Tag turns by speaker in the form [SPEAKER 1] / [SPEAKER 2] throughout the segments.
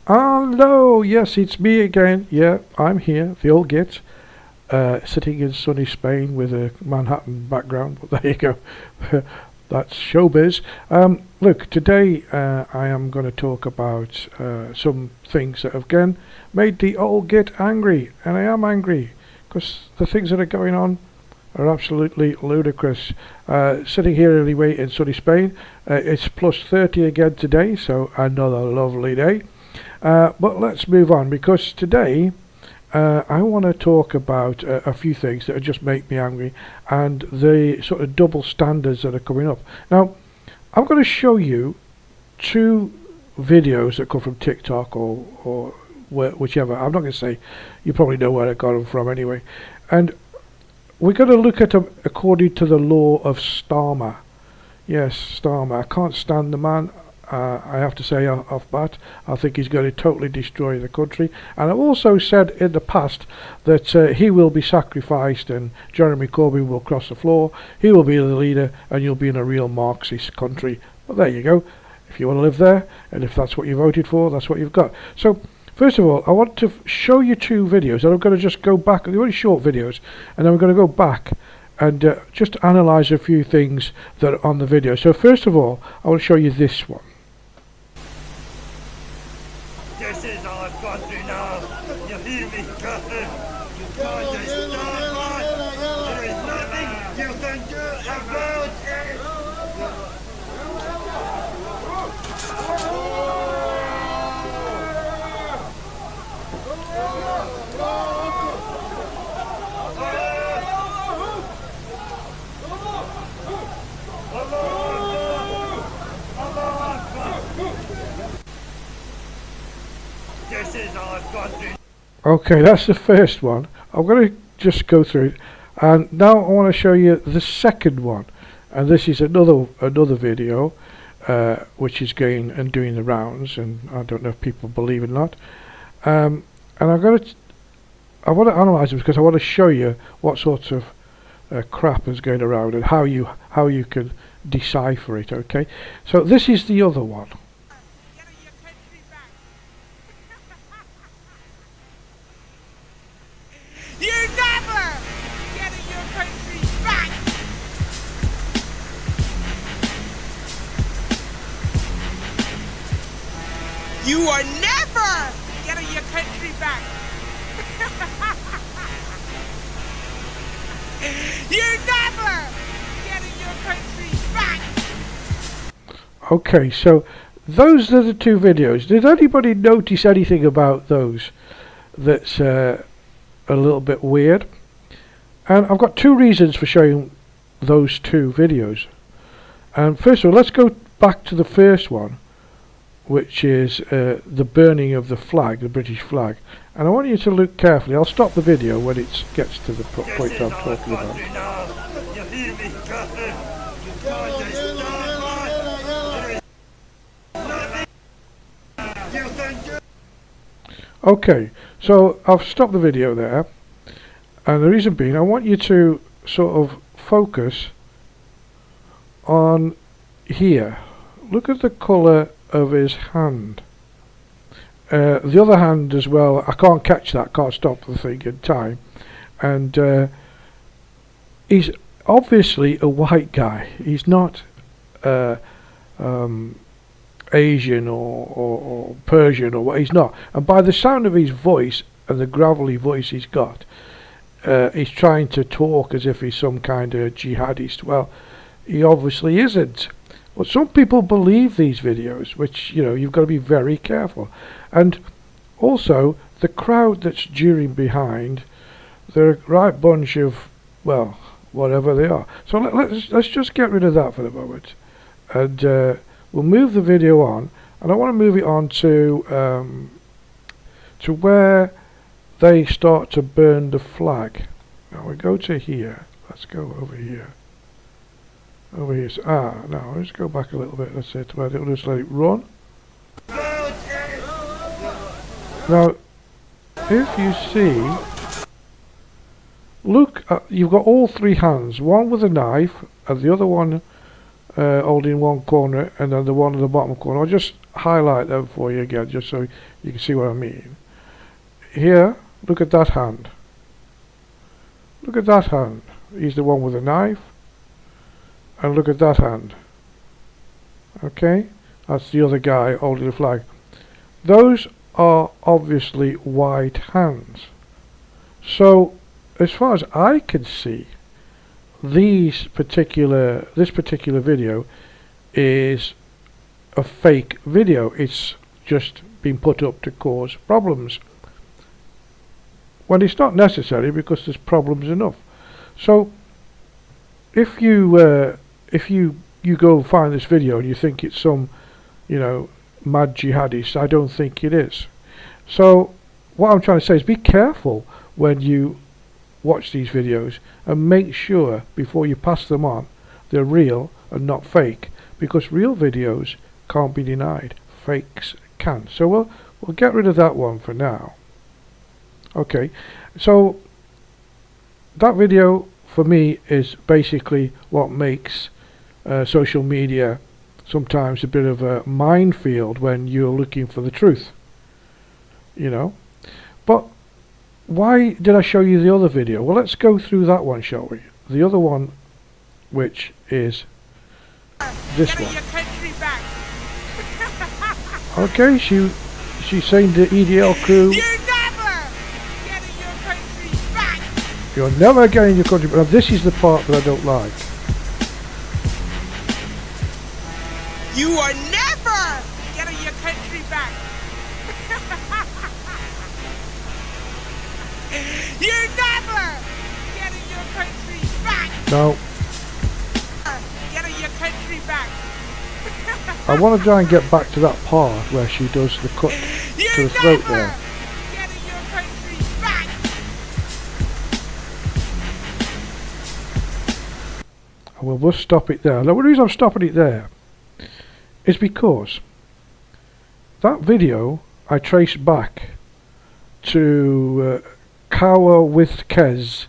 [SPEAKER 1] Hello, yes, it's me again. Yeah, I'm here, the old git, sitting in sunny Spain with a Manhattan background. But there you go. That's showbiz. Look, today I am going to talk about some things that have again made the old git angry, and I am angry because the things that are going on are absolutely ludicrous. Sitting here anyway in sunny Spain, it's plus 30 again today, so another lovely day. But let's move on, because today I want to talk about a few things that just make me angry, and the sort of double standards that are coming up. Now, I'm going to show you two videos that come from TikTok or whichever. I'm not going to say, you probably know where I got them from anyway. And we're going to look at them according to the law of Starmer. Yes, Starmer. I can't stand the man. I have to say off bat, I think he's going to totally destroy the country. And I've also said in the past that he will be sacrificed and Jeremy Corbyn will cross the floor. He will be the leader and you'll be in a real Marxist country. Well, there you go. If you want to live there, and if that's what you voted for, that's what you've got. So, first of all, I want to show you two videos, and I'm going to just go back. They're very short videos, and then we're going to go back and just analyse a few things that are on the video. So, first of all, I want to show you this one.
[SPEAKER 2] This is all I've gone through now. You hear me, Captain? You can't just stand by. There is nothing you can do about it. This is all I've gone through.
[SPEAKER 1] Okay, that's the first one. I'm going to just go through it, and now I want to show you the second one, and this is another video which is going and doing the rounds, and I don't know if people believe it or not. And I want to analyse it because I want to show you what sorts of crap is going around and how you can decipher it. Okay, so this is the other one.
[SPEAKER 3] You're never getting your country back! You are never getting your country back! You're never getting your country back!
[SPEAKER 1] Okay, so those are the two videos. Did anybody notice anything about those that's a little bit weird? And I've got two reasons for showing those two videos. And first of all, let's go back to the first one, which is the burning of the flag, the British flag. And I want you to look carefully. I'll stop the video when it gets to the point I'm talking about.
[SPEAKER 2] You hear me, Captain? You can't just stand by. There is nothing you can do.
[SPEAKER 1] Okay, so I've stopped the video there, and the reason being I want you to sort of focus on here. Look at the colour of his hand. The other hand as well, I can't catch that, can't stop the thing in time. And he's obviously a white guy. He's not Asian or Persian or what. He's not. And by the sound of his voice and the gravelly voice he's got, he's trying to talk as if he's some kind of jihadist. Well, he obviously isn't. Well, some people believe these videos, which, you know, you've got to be very careful. And also, the crowd that's jeering behind, they're a right bunch of, well, whatever they are. So let's just get rid of that for the moment. And we'll move the video on, and I want to move it on to where they start to burn the flag. Now we go to here. Let's go over here. Over here. No, let's go back a little bit. That's it. We'll just let it run. Now, if you see, look, you've got all three hands. One with a knife, and the other one holding one corner, and then the one in the bottom corner. I'll just highlight them for you again, just so you can see what I mean. Here, look at that hand. Look at that hand. He's the one with a knife. And look at that hand. Okay? That's the other guy holding the flag. Those are obviously white hands. So, as far as I can see, this particular video is a fake video. It's just been put up to cause problems, when it's not necessary, because there's problems enough. So if you go find this video and you think it's some, mad jihadist, I don't think it is. So what I'm trying to say is be careful when you watch these videos, and make sure before you pass them on they're real and not fake, because real videos can't be denied, fakes can. So we'll get rid of that one for now. Okay, so that video for me is basically what makes social media sometimes a bit of a minefield when you're looking for the truth, But why did I show you the other video? Well, let's go through that one, shall we? The other one, which is this one. Okay, she's saying the EDL crew, you're never getting your country back. Now this is the part that I don't like.
[SPEAKER 3] You are never getting your country back. You're never getting your country back.
[SPEAKER 1] No.
[SPEAKER 3] Getting your country back.
[SPEAKER 1] I want to try and get back to that part where she does the cut to the throat there.
[SPEAKER 3] Getting your country back.
[SPEAKER 1] We'll stop it there. Now, the reason I'm stopping it there is because that video I traced back to Cower with Kez,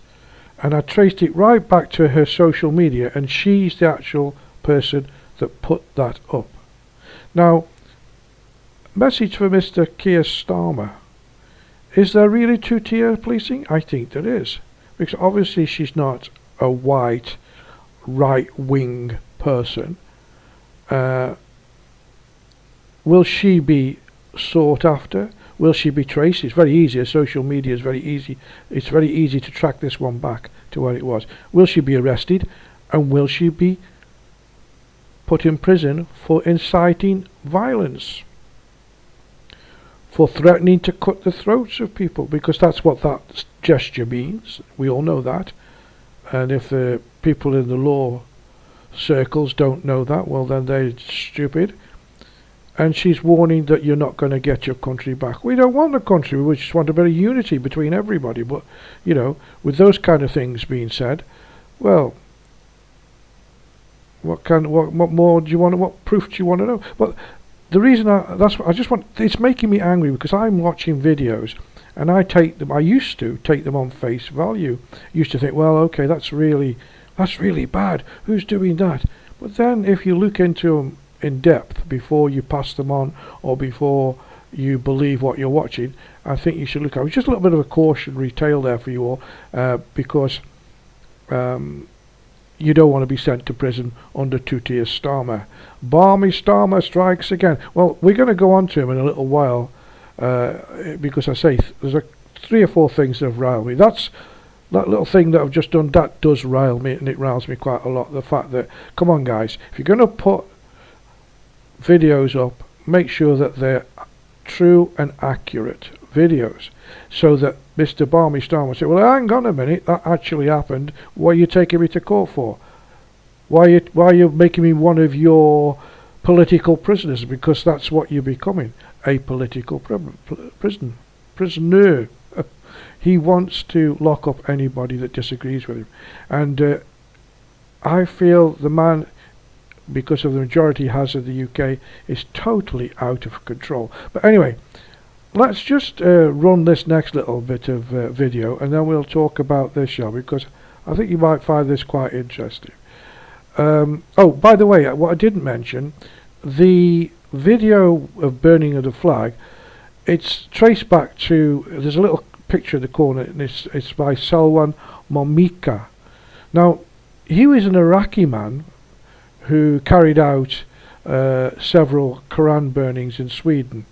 [SPEAKER 1] and I traced it right back to her social media, and she's the actual person that put that up. Now, message for Mr. Keir Starmer. Is there really two-tier policing? I think there is, because obviously she's not a white right-wing person. Will she be sought after? Will she be traced? It's very easy. Social media is very easy. It's very easy to track this one back to where it was. Will she be arrested? And will she be put in prison for inciting violence? For threatening to cut the throats of people? Because that's what that gesture means. We all know that. And if the people in the law circles don't know that, well then they're stupid. And she's warning that you're not going to get your country back. We don't want the country, we just want a bit of unity between everybody. But, with those kind of things being said, well, what more do you want? What proof do you want to know? But the reason it's making me angry, because I'm watching videos and I used to take them on face value. Used to think, well, okay, that's really bad. Who's doing that? But then if you look into them in depth before you pass them on, or before you believe what you're watching, I think you should look at it. Just a little bit of a cautionary tale there for you all, because you don't want to be sent to prison under two-tier Starmer. Barmy Starmer strikes again. Well, we're going to go on to him in a little while, because I say there's 3 or 4 things that have riled me. That little thing that I've just done, that does rile me, and it riles me quite a lot. The fact that, come on guys, if you're going to put videos up, make sure that they're true and accurate videos, so that Mr. Barmy Starmer will say, well, hang on a minute, that actually happened. What are you taking me to court for? Why are you making me one of your political prisoners, because that's what you're becoming, a political prisoner. He wants to lock up anybody that disagrees with him. And I feel the man, because of the majority he has in the UK, is totally out of control. But anyway, let's just run this next little bit of video, and then we'll talk about this, shall we? Because I think you might find this quite interesting. Oh, by the way, what I didn't mention, the video of burning of the flag, it's traced back to, there's a little picture in the corner, and it's by Salwan Momika. Now, he was an Iraqi man who carried out several Quran burnings in Sweden.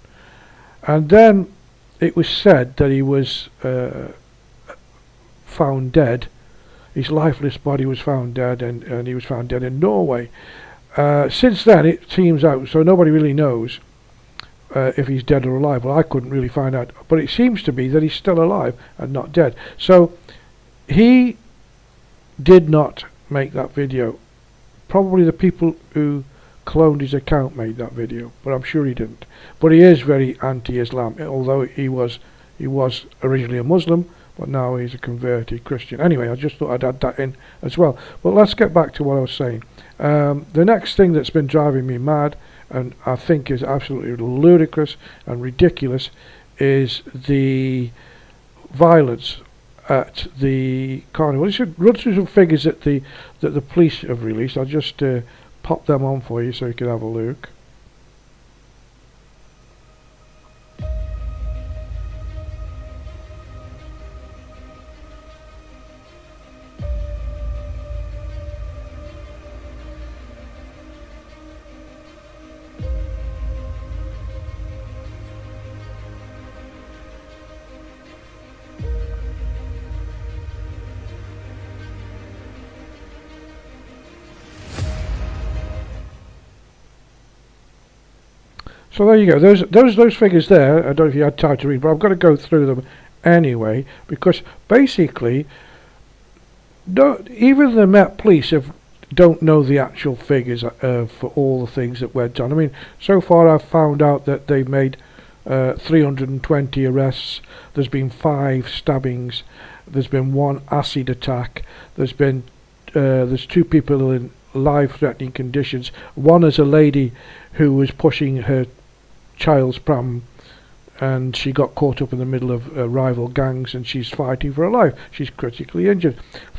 [SPEAKER 1] And then it was said that he was found dead. His lifeless body was found dead, and he was found dead in Norway. Since then, it seems out, so nobody really knows if he's dead or alive. Well, I couldn't really find out, but it seems to be that he's still alive and not dead. So he did not make that video. Probably the people who cloned his account made that video, but I'm sure he didn't. But he is very anti-Islam, although he was originally a Muslim, but now he's a converted Christian. Anyway, I just thought I'd add that in as well. But let's get back to what I was saying. The next thing that's been driving me mad, and I think is absolutely ludicrous and ridiculous, is the violence at the carnival. Let's run through some figures that the police have released. I'll just pop them on for you so you can have a look. So there you go. Those figures there. I don't know if you had time to read, but I've got to go through them anyway, because basically, even the Met Police don't know the actual figures for all the things that went on. I mean, so far I've found out that they've made 320 arrests. There's been 5 stabbings. There's been 1 acid attack. There's 2 people in life-threatening conditions. One is a lady who was pushing her child's pram, and she got caught up in the middle of rival gangs, and she's fighting for her life. She's critically injured.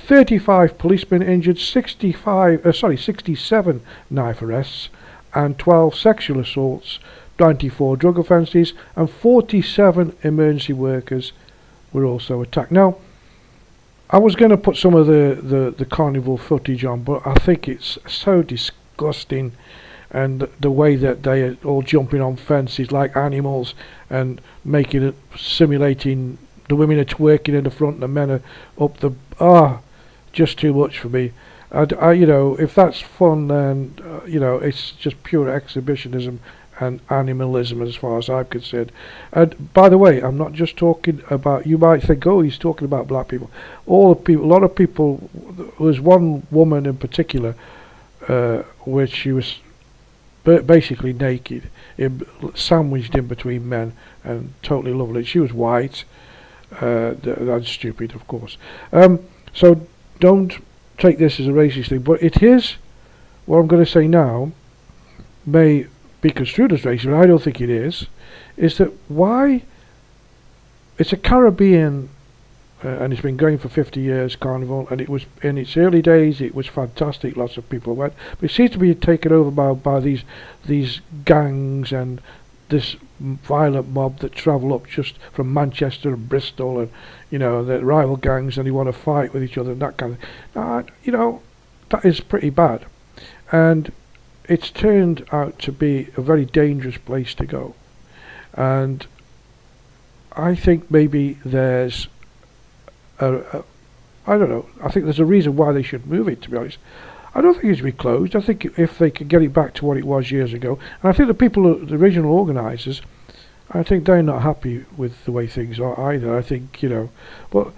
[SPEAKER 1] 35 policemen injured, 67 knife arrests, and 12 sexual assaults, 94 drug offences, and 47 emergency workers were also attacked. Now, I was going to put some of the carnival footage on, but I think it's so disgusting, and the way that they are all jumping on fences like animals and making it, simulating the women are twerking in the front and the men are up the just too much for me. I you know, if that's fun, then you know, it's just pure exhibitionism and animalism as far as I'm concerned. And by the way, I'm not just talking about, you might think, oh, he's talking about black people. All the people, a lot of people. There was one woman in particular, which she was basically naked, sandwiched in between men, and totally lovely. She was white. That's stupid, of course. So don't take this as a racist thing, but it is, what I'm going to say now may be construed as racist, but I don't think it is that why it's a Caribbean and it's been going for 50 years, carnival, and it was in its early days, it was fantastic, lots of people went, but it seems to be taken over by these gangs and this violent mob that travel up just from Manchester and Bristol, and you know, the rival gangs, and they want to fight with each other and that kind of, you know, that is pretty bad, and it's turned out to be a very dangerous place to go. And I think maybe there's I don't know, I think there's a reason why they should move it, to be honest. I don't think it should be closed. I think if they could get it back to what it was years ago, and I think the people, the original organisers, I think they're not happy with the way things are either. I think, you know, but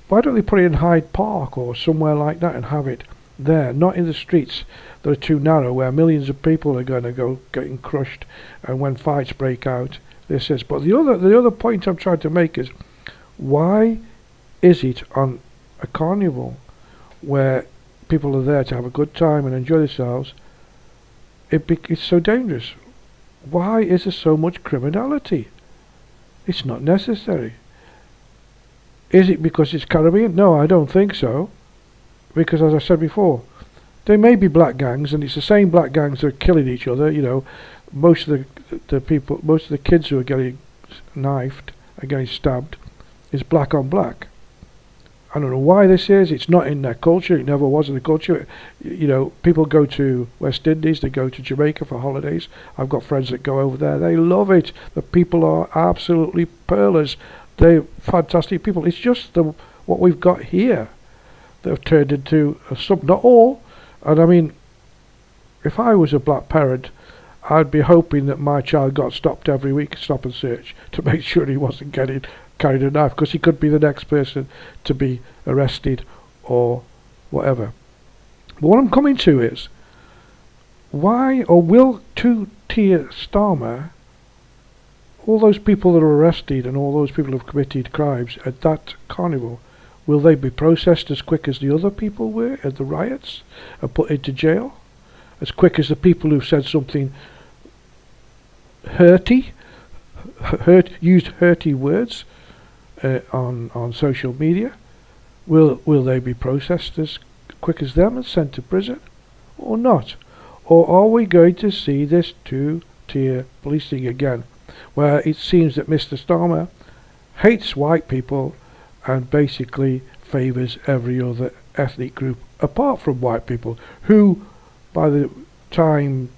[SPEAKER 1] why don't they put it in Hyde Park or somewhere like that and have it, there, not in the streets that are too narrow, where millions of people are going to go getting crushed, and when fights break out, this is. But the other point I'm trying to make is, why is it on a carnival where people are there to have a good time and enjoy themselves, it's so dangerous? Why is there so much criminality? It's not necessary. Is it because it's Caribbean? No, I don't think so. Because, as I said before, there may be black gangs, and it's the same black gangs that are killing each other. You know, most of the kids who are getting knifed are getting stabbed is black on black. I don't know why this is. It's not in their culture. It never was in the culture. You know, people go to West Indies. They go to Jamaica for holidays. I've got friends that go over there. They love it. The people are absolutely pearlers. They're fantastic people. It's just what we've got here that have turned into not all. And I mean, if I was a black parent, I'd be hoping that my child got stopped every week, stop and search, to make sure he wasn't carrying a knife, because he could be the next person to be arrested or whatever. But what I'm coming to is, why or will two-tier Starmer, all those people that are arrested and all those people who have committed crimes at that carnival, will they be processed as quick as the other people were at the riots and put into jail? As quick as the people who said something used hurty words on social media? Will they be processed as quick as them and sent to prison, or not? Or are we going to see this two-tier policing again, where it seems that Mr. Starmer hates white people and basically favours every other ethnic group apart from white people, who by the time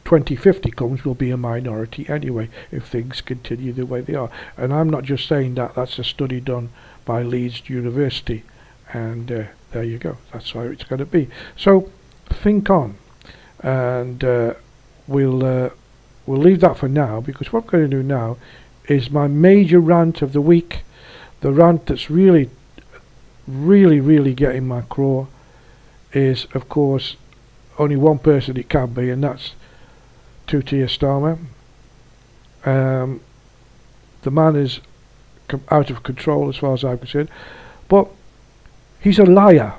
[SPEAKER 1] 2050 comes will be a minority anyway if things continue the way they are. And I'm not just saying that, that's a study done by Leeds University, and there you go, that's how it's going to be. So think on, and we'll leave that for now, because what I'm going to do now is my major rant of the week, the rant that's really getting my craw, is of course only one person it can be, and that's two-tier Starmer. The man is out of control as far as I'm concerned, but he's a liar.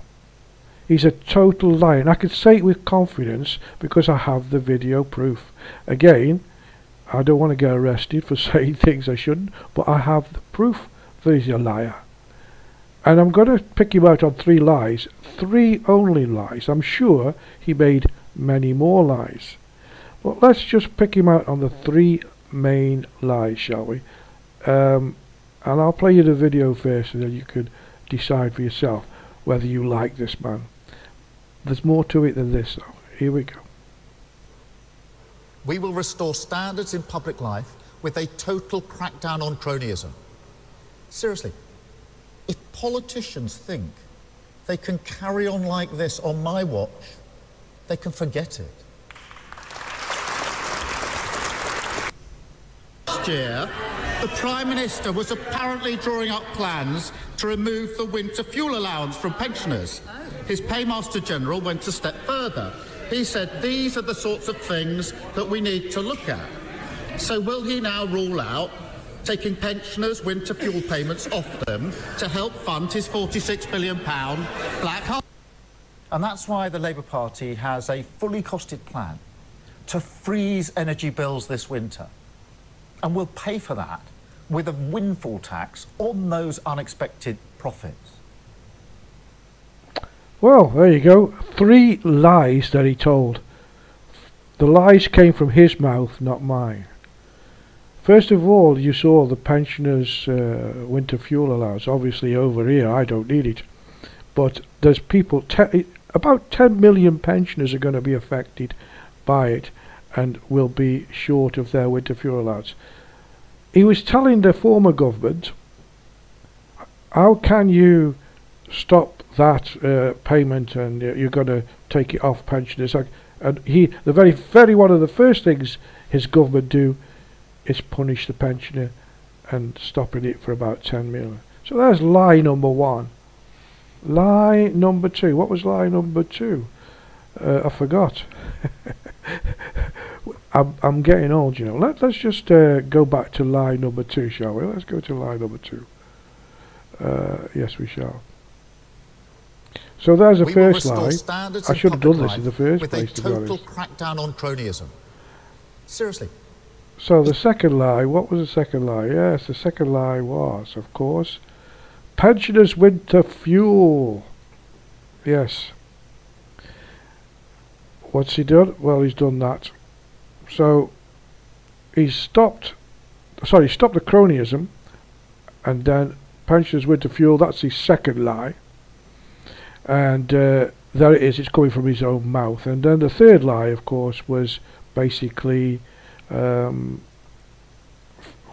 [SPEAKER 1] He's a total liar, and I can say it with confidence because I have the video proof. Again, I don't want to get arrested for saying things I shouldn't, but I have the proof that he's a liar. And I'm going to pick him out on 3 lies, 3 only lies. I'm sure he made many more lies. But let's just pick him out on the 3 main lies, shall we? And I'll play you the video first, and then you can decide for yourself whether you like this man. There's more to it than this, though. Here we go.
[SPEAKER 4] We will restore standards in public life with a total crackdown on cronyism. Seriously, if politicians think they can carry on like this on my watch, they can forget it. Last year, the Prime Minister was apparently drawing up plans to remove the winter fuel allowance from pensioners. His Paymaster General went a step further. He said these are the sorts of things that we need to look at. So will he now rule out taking pensioners' winter fuel payments off them to help fund his £46 billion black hole? And that's why the Labour Party has a fully costed plan to freeze energy bills this winter. And we'll pay for that with a windfall tax on those unexpected profits.
[SPEAKER 1] Well, there you go. 3 lies that he told. The lies came from his mouth, not mine. First of all, you saw the pensioners' winter fuel allowance. Obviously over here I don't need it, but there's people, about 10 million pensioners are going to be affected by it and will be short of their winter fuel allowance. He was telling the former government, how can you stop that payment, and you're going to take it off pensioners? And the very one of the first things his government do is punish the pensioner and stopping it for about 10 million. So there's lie number 1. Lie number 2. What was lie number 2? I forgot. I'm getting old, you know. Let's just go back to lie number 2, shall we? Let's go to lie number 2. Yes, we shall. So there's the first lie. I should have done this in the first place, to be honest.
[SPEAKER 4] With a total crackdown on cronyism. Seriously.
[SPEAKER 1] So the second lie, what was the second lie? Yes, the second lie was, of course, pensioners' winter fuel. Yes. What's he done? Well, he's done that. So he's stopped the cronyism, and then pensioners' winter fuel, that's his second lie. And there it is, it's coming from his own mouth. And then the third lie, of course, was basically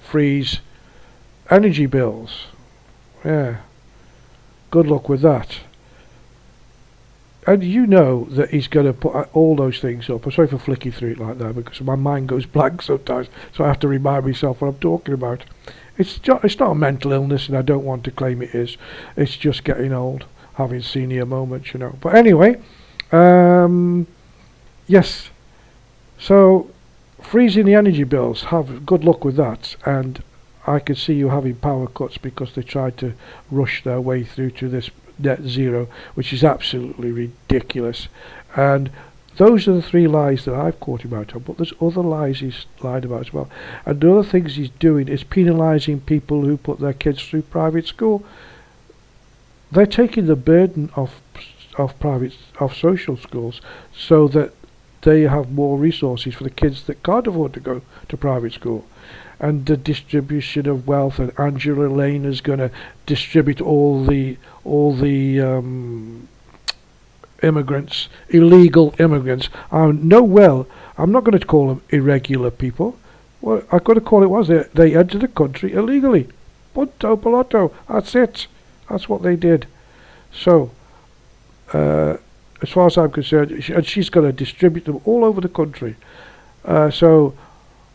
[SPEAKER 1] freeze energy bills. Yeah, good luck with that. And you know that he's going to put all those things up. I'm sorry for flicking through it like that, because my mind goes blank sometimes, so I have to remind myself what I'm talking about. It's not a mental illness, and I don't want to claim it is. It's just getting old, having senior moments, you know. But anyway, yes. So freezing the energy bills, have good luck with that. And I could see you having power cuts because they tried to rush their way through to this net zero, which is absolutely ridiculous. And those are the 3 lies that I've caught him out on, but there's other lies he's lied about as well. And the other things he's doing is penalising people who put their kids through private school. They're taking the burden of social schools, so that they have more resources for the kids that can't afford to go to private school. And the distribution of wealth, and Angela Lane is going to distribute all the immigrants, illegal immigrants. I know well, I'm not going to call them irregular people. Well, I've got to call it was they entered the country illegally. Punto pelotto, that's it. That's what they did. So, as far as I'm concerned, she's going to distribute them all over the country. So,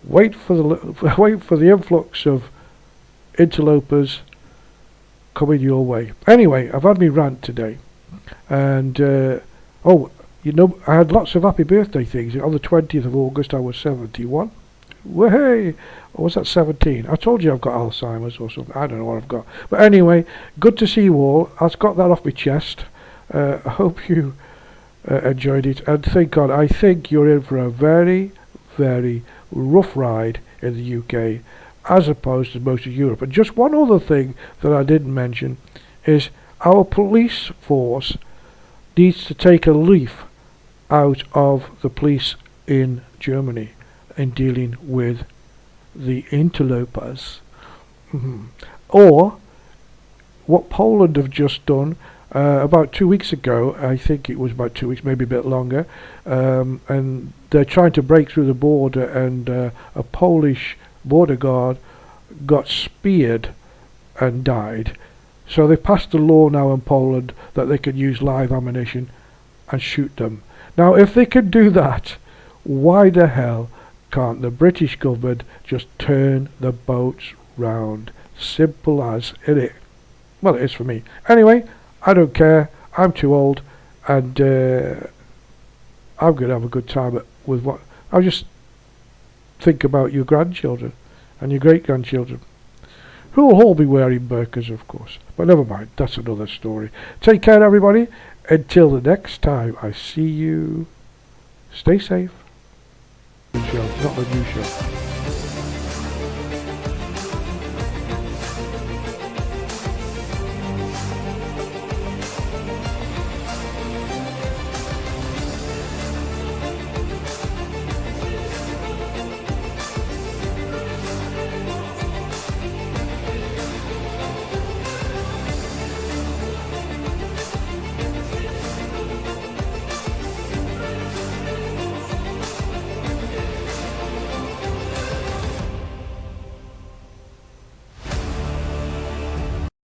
[SPEAKER 1] wait for the influx of interlopers coming your way. Anyway, I've had me rant today, and I had lots of happy birthday things. On the 20th of August, I was 71. Wahey! Or was that 17? I told you I've got Alzheimer's or something. I don't know what I've got. But anyway, good to see you all. I've got that off my chest. I hope you enjoyed it. And I think you're in for a very, very rough ride in the UK, as opposed to most of Europe. And just one other thing that I didn't mention is our police force needs to take a leaf out of the police in Germany in dealing with the interlopers. Or what Poland have just done about 2 weeks ago. I think it was about 2 weeks, maybe a bit longer, and they're trying to break through the border, and a Polish border guard got speared and died. So they passed a law now in Poland that they can use live ammunition and shoot them. Now, if they can do that, why the hell can't the British government just turn the boats round? Simple as, innit? Well, it is for me. Anyway, I don't care. I'm too old, and I'm going to have a good time with what... I'll just think about your grandchildren and your great-grandchildren, who will all be wearing burqas, of course. But never mind, that's another story. Take care, everybody. Until the next time I see you, stay safe. Not the new show.